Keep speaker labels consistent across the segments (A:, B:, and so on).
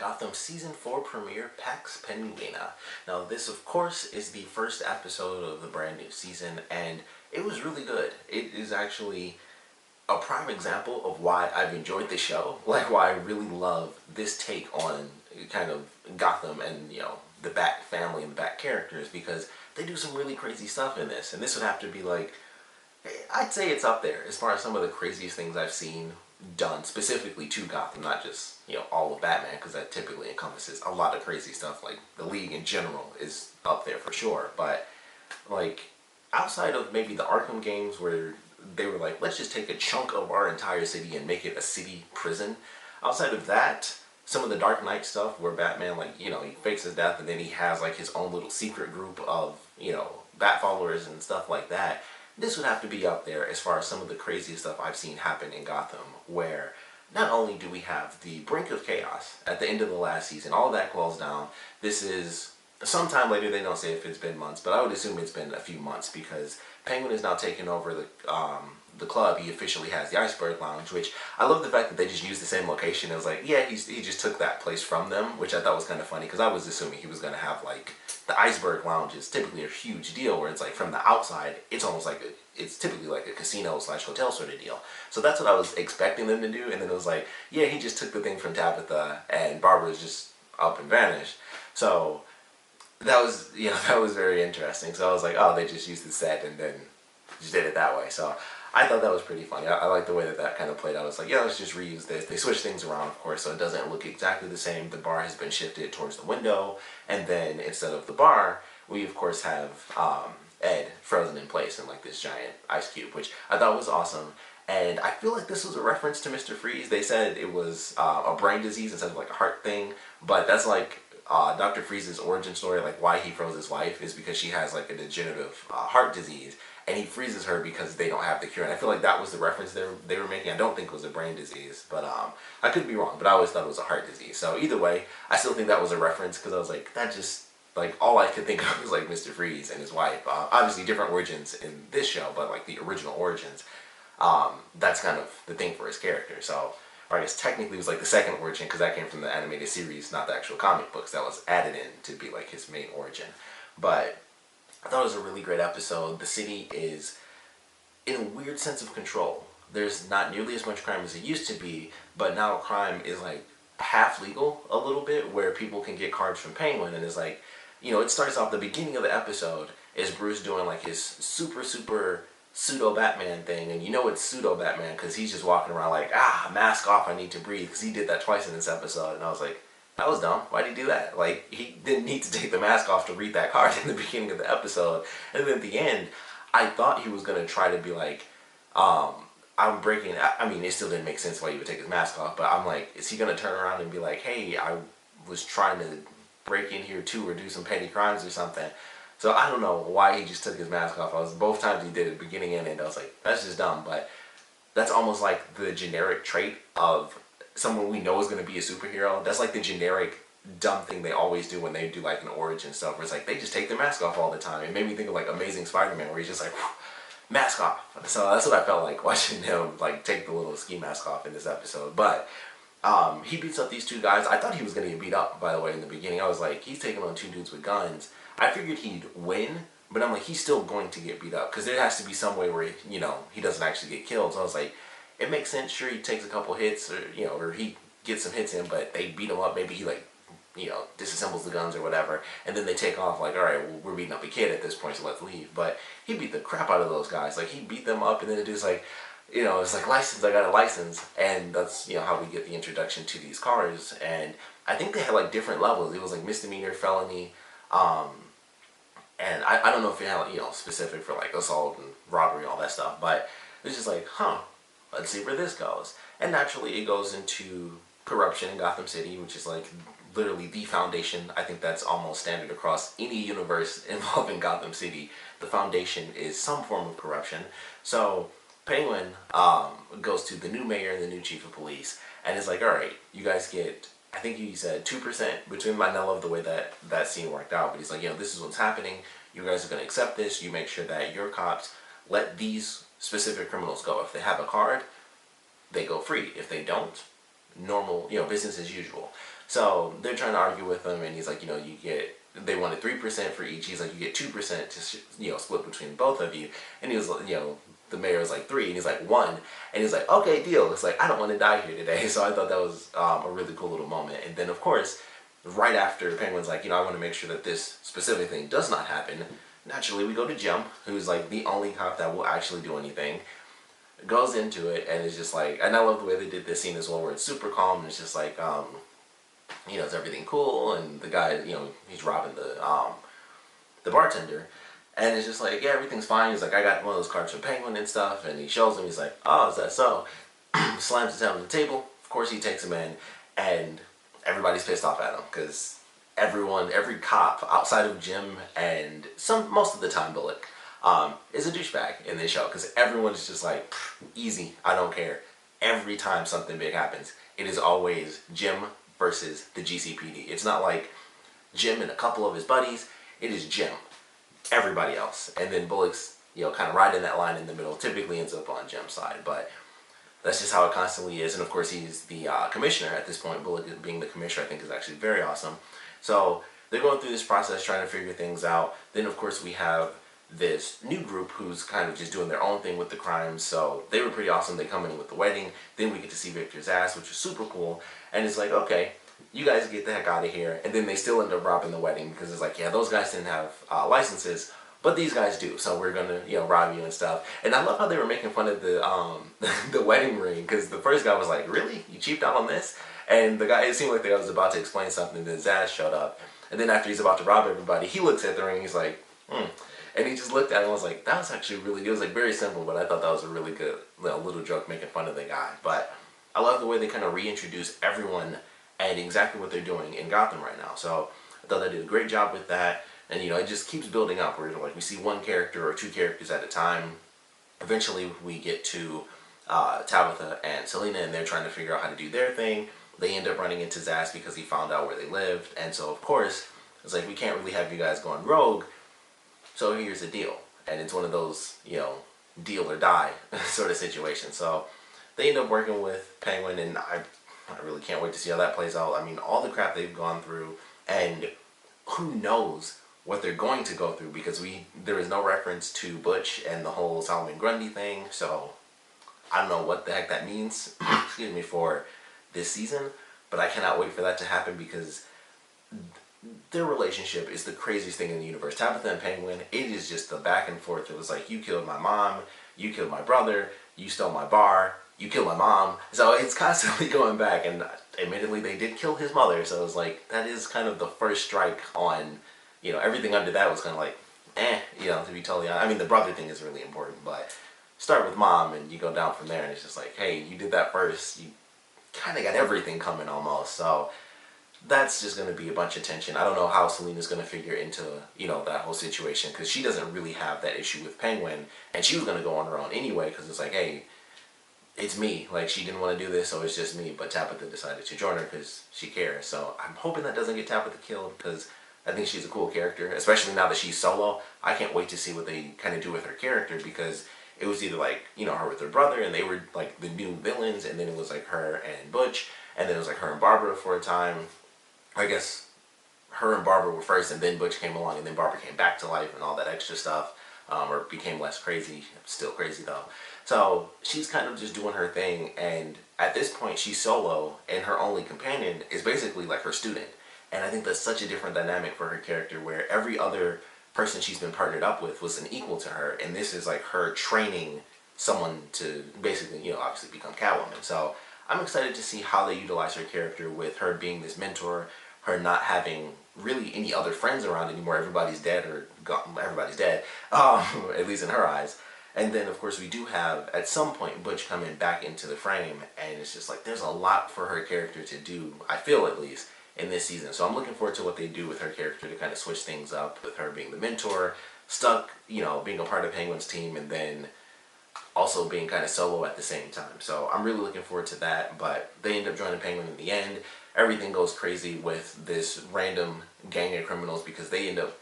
A: Gotham Season 4 premiere Pax Penguina. Now this of course is the first episode of the brand new season and it was really good. It is actually a prime example of why I've enjoyed the show, like why I really love this take on kind of Gotham and, the Bat family and the Bat characters, because they do some really crazy stuff in this, and this would have to be like, I'd say it's up there as far as some of the craziest things I've seen done specifically to Gotham, not just, all of Batman, because that typically encompasses a lot of crazy stuff. Like the League in general is up there for sure, but like outside of maybe the Arkham games where they were like, let's just take a chunk of our entire city and make it a city prison, outside of that, some of the Dark Knight stuff where Batman, like, he fakes his death and then he has like his own little secret group of, Bat followers and stuff like that, this would have to be up there as far as some of the craziest stuff I've seen happen in Gotham, where not only do we have the brink of chaos at the end of the last season, all of that quells down. This is sometime later, they don't say if it's been months, but I would assume it's been a few months because Penguin is now taking over the club. He officially has the Iceberg Lounge, which I love the fact that they just used the same location. It was like, yeah, he just took that place from them, which I thought was kind of funny because I was assuming he was going to have like the Iceberg Lounge is typically a huge deal where it's like from the outside, it's almost like it's typically like a casino / hotel sort of deal. So that's what I was expecting them to do, and then it was like, yeah, he just took the thing from Tabitha and Barbara's just up and vanished. So that was, that was very interesting. So I was like, oh, they just used the set and then just did it that way. So I thought that was pretty funny. I like the way that kind of played out. It's like, yeah, let's just reuse this. They switch things around, of course, so it doesn't look exactly the same. The bar has been shifted towards the window, and then instead of the bar, we of course have Ed frozen in place in like this giant ice cube, which I thought was awesome. And I feel like this was a reference to Mr. Freeze. They said it was a brain disease instead of like a heart thing, but that's like Dr. Freeze's origin story, like why he froze his wife is because she has like a degenerative heart disease, and he freezes her because they don't have the cure. And I feel like that was the reference they were making. I don't think it was a brain disease, but I could be wrong, but I always thought it was a heart disease. So either way, I still think that was a reference because I was like, that just, like, all I could think of was like Mr. Freeze and his wife. Obviously different origins in this show, but like the original origins, that's kind of the thing for his character. So, or I guess technically it was like the second origin because that came from the animated series, not the actual comic books. That was added in to be like his main origin. But I thought it was a really great episode. The city is in a weird sense of control. There's not nearly as much crime as it used to be, but now crime is like half legal a little bit, where people can get cards from Penguin, and it's like, it starts off, the beginning of the episode is Bruce doing like his super pseudo Batman thing, and it's pseudo Batman because he's just walking around like, mask off, I need to breathe, because he did that twice in this episode, and I was like, that was dumb. Why'd he do that? Like, he didn't need to take the mask off to read that card in the beginning of the episode. And then at the end, I thought he was going to try to be like, I'm breaking, I mean, it still didn't make sense why he would take his mask off, but I'm like, is he going to turn around and be like, hey, I was trying to break in here too, or do some petty crimes or something. So I don't know why he just took his mask off. Both times he did it, beginning and end, I was like, that's just dumb. But that's almost like the generic trait of someone we know is going to be a superhero. That's like the generic dumb thing they always do when they do like an origin stuff, where it's like they just take their mask off all the time. It made me think of like Amazing Spider-Man, where he's just like, mask off. So that's what I felt like watching him like take the little ski mask off in this episode. But he beats up these two guys. I thought he was going to get beat up, by the way, in the beginning. I was like, he's taking on two dudes with guns. I figured he'd win, but I'm like, he's still going to get beat up because there has to be some way where he doesn't actually get killed. So I was like, it makes sense. Sure, he takes a couple hits, or or he gets some hits in, but they beat him up. Maybe he like disassembles the guns or whatever, and then they take off. Like, all right, well, we're beating up a kid at this point, so let's leave. But he beat the crap out of those guys. Like, he beat them up, and then it is like, it's like, license, I got a license, and that's how we get the introduction to these cars. And I think they had like different levels. It was like misdemeanor, felony, and I don't know if it had specific for like assault and robbery, all that stuff, but it's just like, let's see where this goes. And naturally it goes into corruption in Gotham City, which is like literally the foundation. I think that's almost standard across any universe involving Gotham City. The foundation is some form of corruption. So Penguin goes to the new mayor and the new chief of police, and is like, all right, you guys get, I think he said 2% between, I love the way that scene worked out, but he's like, this is what's happening. You guys are going to accept this. You make sure that your cops let these specific criminals go. If they have a card, they go free. If they don't, normal, business as usual. So they're trying to argue with him, and he's like, you get. They wanted 3% for each. He's like, you get 2% to split between both of you. And he was like, the mayor was like 3, and he's like 1, and he's like, okay, deal. It's like, I don't want to die here today. So I thought that was a really cool little moment. And then of course, right after Penguin's like, I want to make sure that this specific thing does not happen. Naturally, we go to Jim, who's like the only cop that will actually do anything. Goes into it, and it's just like, and I love the way they did this scene as well, where it's super calm, and it's just like, is everything cool? And the guy, he's robbing the bartender, and it's just like, yeah, everything's fine. He's like, I got one of those cards from Penguin and stuff, and he shows him. He's like, oh, is that so? Slams his head on the table. Of course, he takes him in, and everybody's pissed off at him because every cop outside of Jim and most of the time Bullock, is a douchebag in this show, because everyone's just like, easy, I don't care. Every time something big happens, it is always Jim versus the GCPD. It's not like Jim and a couple of his buddies. It is Jim, everybody else, and then Bullock's kind of riding that line in the middle. Typically ends up on Jim's side, but that's just how it constantly is. And of course, he's the commissioner at this point. Bullock being the commissioner, I think, is actually very awesome. So they're going through this process, trying to figure things out. Then of course we have this new group who's kind of just doing their own thing with the crimes. So they were pretty awesome. They come in with the wedding. Then we get to see Victor's ass, which is super cool. And it's like, okay, you guys get the heck out of here. And then they still end up robbing the wedding, because it's like, yeah, those guys didn't have licenses, but these guys do. So we're gonna, rob you and stuff. And I love how they were making fun of the the wedding ring, because the first guy was like, really? You cheaped out on this? And the guy, it seemed like they was about to explain something. Then Zaz showed up. And then after he's about to rob everybody, he looks at the ring. He's like, And he just looked at it and was like, that was actually really good. It was like very simple, but I thought that was a really good little joke making fun of the guy. But I love the way they kind of reintroduce everyone and exactly what they're doing in Gotham right now. So I thought they did a great job with that. And it just keeps building up, where like we see one character or two characters at a time. Eventually we get to Tabitha and Selena, and they're trying to figure out how to do their thing. They end up running into Zaz because he found out where they lived. And so of course, it's like, we can't really have you guys going rogue. So here's the deal. And it's one of those, deal or die sort of situation. So they end up working with Penguin, and I really can't wait to see how that plays out. I mean, all the crap they've gone through, and who knows what they're going to go through, because there is no reference to Butch and the whole Solomon Grundy thing. So I don't know what the heck that means, excuse me, for this season, but I cannot wait for that to happen, because their relationship is the craziest thing in the universe. Tabitha and Penguin, it is just the back and forth. It was like, you killed my mom, you killed my brother, you stole my bar, you killed my mom. So it's constantly going back, and admittedly they did kill his mother, so it was like, that is kind of the first strike on, everything under that was kind of like, to be totally honest. I mean, the brother thing is really important, but start with mom and you go down from there, and it's just like, hey, you did that first, you kind of got everything coming almost. So that's just going to be a bunch of tension. I don't know how Selena's going to figure into, that whole situation, because she doesn't really have that issue with Penguin, and she was going to go on her own anyway, because it's like, hey, it's me. Like, she didn't want to do this, so it's just me. But Tabitha decided to join her because she cares. So I'm hoping that doesn't get Tabitha killed, because I think she's a cool character, especially now that she's solo. I can't wait to see what they kind of do with her character, because it was either like, her with her brother, and they were like the new villains, and then it was like her and Butch, and then it was like her and Barbara for a time. I guess her and Barbara were first, and then Butch came along, and then Barbara came back to life and all that extra stuff, or became less crazy. Still crazy though. So she's kind of just doing her thing, and at this point she's solo, and her only companion is basically like her student. And I think that's such a different dynamic for her character, where every other person she's been partnered up with was an equal to her, and this is like her training someone to basically, obviously become Catwoman. So I'm excited to see how they utilize her character, with her being this mentor, her not having really any other friends around anymore. Everybody's dead, or everybody's dead, at least in her eyes. And then, of course, we do have, at some point, Butch coming back into the frame, and it's just like, there's a lot for her character to do, I feel at least, in this season. So I'm looking forward to what they do with her character to kind of switch things up, with her being the mentor, stuck, being a part of Penguin's team, and then also being kind of solo at the same time. So I'm really looking forward to that, but they end up joining Penguin in the end. Everything goes crazy with this random gang of criminals, because they end up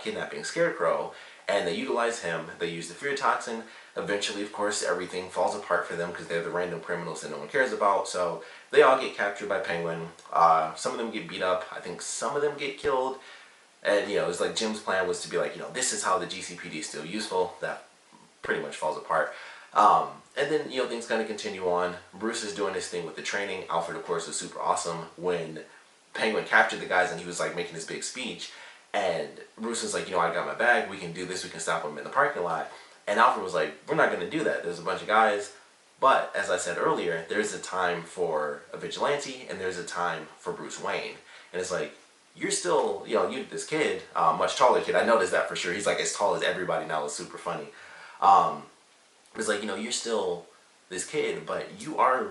A: kidnapping Scarecrow, and they utilize him. They use the fear toxin. Eventually, of course, everything falls apart for them, because they're the random criminals that no one cares about. So they all get captured by Penguin. Some of them get beat up. I think some of them get killed. And, you know, it's like Jim's plan was to be like, you know, this is how the GCPD is still useful. That pretty much falls apart. And then, you know, things kind of continue on. Bruce is doing his thing with the training. Alfred, of course, was super awesome when Penguin captured the guys and he was like making his big speech. And Bruce was like, you know, I got my bag. We can do this. We can stop them in the parking lot. And Alfred was like, we're not going to do that. There's a bunch of guys. But as I said earlier, there's a time for a vigilante and there's a time for Bruce Wayne. And it's like, you're still, you know, you this kid, much taller kid. I noticed that for sure. He's like as tall as everybody now. It's super funny. It's like, you know, you're still this kid, but you are,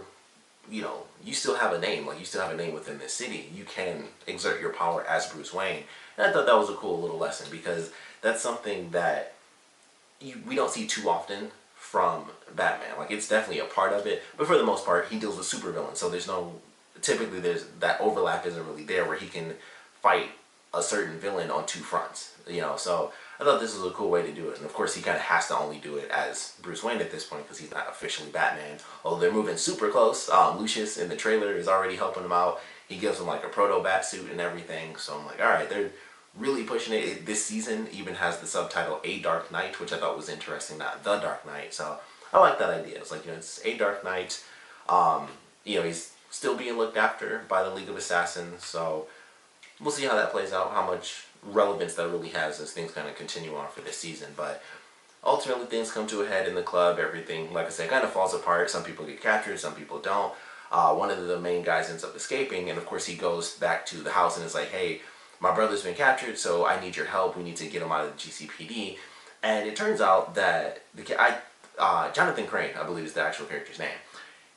A: you know, you still have a name. Like, you still have a name within this city. You can exert your power as Bruce Wayne. And I thought that was a cool little lesson because that's something that we don't see too often from Batman. Like, it's definitely a part of it, but for the most part, he deals with supervillains. So there's no, typically there's, that overlap isn't really there where he can fight a certain villain on two fronts, you know. So I thought this was a cool way to do it. And of course, he kind of has to only do it as Bruce Wayne at this point because he's not officially Batman. Although they're moving super close. Lucius in the trailer is already helping him out. He gives him like a proto-bat suit and everything. So I'm like, all right, they're really pushing it. This season even has the subtitle A Dark Knight, which I thought was interesting, not The Dark Knight. So I like that idea. It's like, you know, it's A Dark Knight. You know, he's still being looked after by the League of Assassins. So we'll see how that plays out, how much relevance that really has as things kind of continue on for this season. But ultimately, things come to a head in the club. Everything, like I said, kind of falls apart. Some people get captured, some people don't. One of the main guys ends up escaping, and of course, he goes back to the house and is like, hey, my brother's been captured, so I need your help. We need to get him out of the GCPD. And it turns out that Jonathan Crane, I believe is the actual character's name,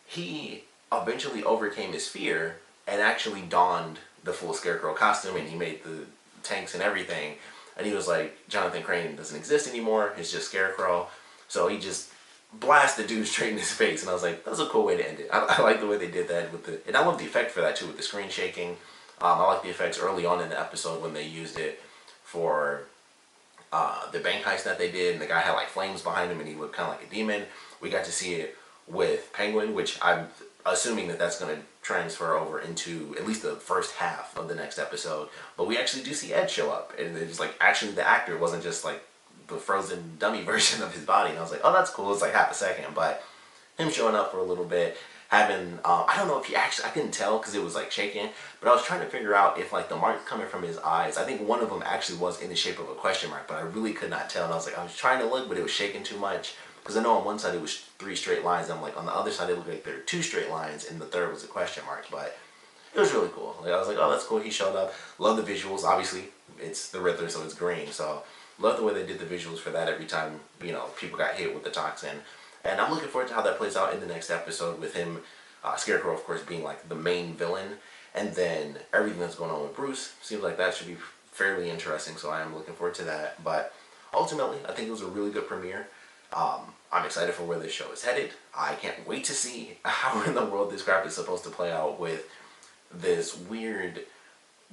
A: he eventually overcame his fear and actually donned the full Scarecrow costume, and he made the tanks and everything. And he was like, Jonathan Crane doesn't exist anymore, it's just Scarecrow. So he just blasted the dude straight in his face, and I was like, that's a cool way to end it. I like the way they did that with the, and I love the effect for that too, with the screen shaking. I like the effects early on in the episode when they used it for the bank heist that they did, and the guy had like flames behind him and he looked kind of like a demon. We got to see it with Penguin, which I'm assuming that that's going to transfer over into at least the first half of the next episode. But we actually do see Ed show up, and it's like actually the actor wasn't just like the frozen dummy version of his body. And I was like, oh, that's cool. It's like half a second, but him showing up for a little bit, having I don't know if he actually, I couldn't tell because it was like shaking, but I was trying to figure out if like the marks coming from his eyes, I think one of them actually was in the shape of a question mark, but I really could not tell. And I was like, I was trying to look, but it was shaking too much. Because I know on one side it was 3 straight lines, and I'm like, on the other side it looked like there were 2 straight lines, and the third was a question mark. But it was really cool. Like, I was like, oh, that's cool. He showed up. Love the visuals. Obviously, it's the Riddler, so it's green. So love the way they did the visuals for that every time, you know, people got hit with the toxin. And I'm looking forward to how that plays out in the next episode with him, Scarecrow, of course, being like the main villain. And then everything that's going on with Bruce seems like that should be fairly interesting. So I am looking forward to that. But ultimately, I think it was a really good premiere. I'm excited for where this show is headed. I can't wait to see how in the world this crap is supposed to play out with this weird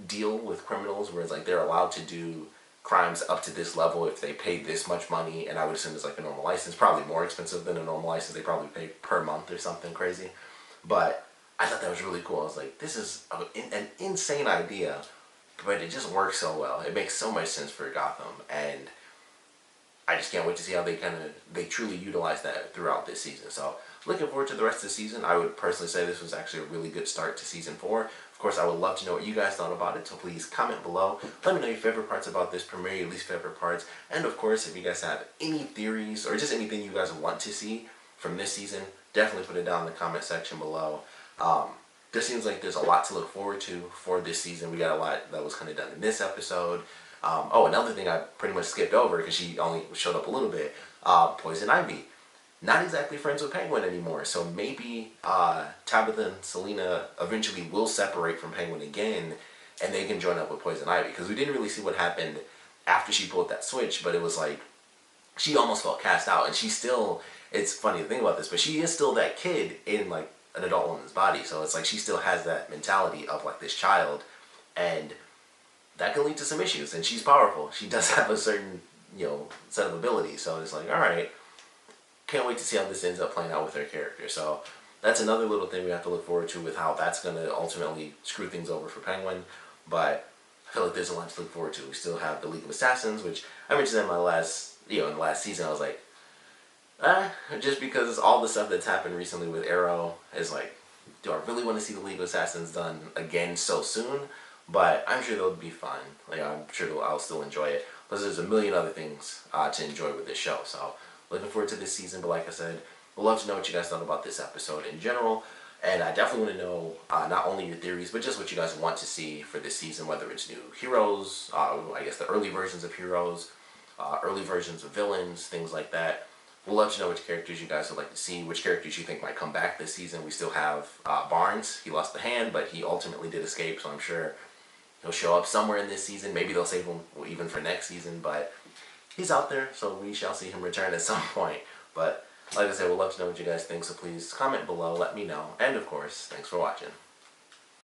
A: deal with criminals where it's like they're allowed to do crimes up to this level if they pay this much money, and I would assume it's like a normal license, probably more expensive than a normal license. They probably pay per month or something crazy. But I thought that was really cool. I was like, this is an insane idea, but it just works so well. It makes so much sense for Gotham, and I just can't wait to see how they truly utilize that throughout this season. So looking forward to the rest of the season. I would personally say this was actually a really good start to season 4. Of course, I would love to know what you guys thought about it, so please comment below. Let me know your favorite parts about this premiere, your least favorite parts, and of course, if you guys have any theories or just anything you guys want to see from this season, definitely put it down in the comment section below. There seems like there's a lot to look forward to for this season. We got a lot that was kind of done in this episode. Oh, another thing I pretty much skipped over because she only showed up a little bit. Poison Ivy. Not exactly friends with Penguin anymore, so maybe Tabitha and Selena eventually will separate from Penguin again, and they can join up with Poison Ivy. Because we didn't really see what happened after she pulled that switch, but it was like she almost felt cast out, and she's still. It's funny to think about this, but she is still that kid in like an adult woman's body, so it's like she still has that mentality of like this child, and that can lead to some issues. And she's powerful. She does have a certain, you know, set of abilities. So it's like, all right, can't wait to see how this ends up playing out with her character. So that's another little thing we have to look forward to with how that's going to ultimately screw things over for Penguin. But I feel like there's a lot to look forward to. We still have the League of Assassins, which I mentioned in my last, in the last season. I was like, just because all the stuff that's happened recently with Arrow is like, do I really want to see the League of Assassins done again so soon? But I'm sure they'll be fine. Like, I'm sure I'll still enjoy it. Plus, there's a million other things to enjoy with this show. So, looking forward to this season. But like I said, I'd love to know what you guys thought about this episode in general. And I definitely want to know not only your theories, but just what you guys want to see for this season, whether it's new heroes, I guess the early versions of heroes, early versions of villains, things like that. We'd love to know which characters you guys would like to see, which characters you think might come back this season. We still have Barnes. He lost the hand, but he ultimately did escape, so I'm sure he'll show up somewhere in this season. Maybe they'll save him even for next season, but he's out there, so we shall see him return at some point. But like I said, we'd love to know what you guys think, so please comment below, let me know. And of course, thanks for watching.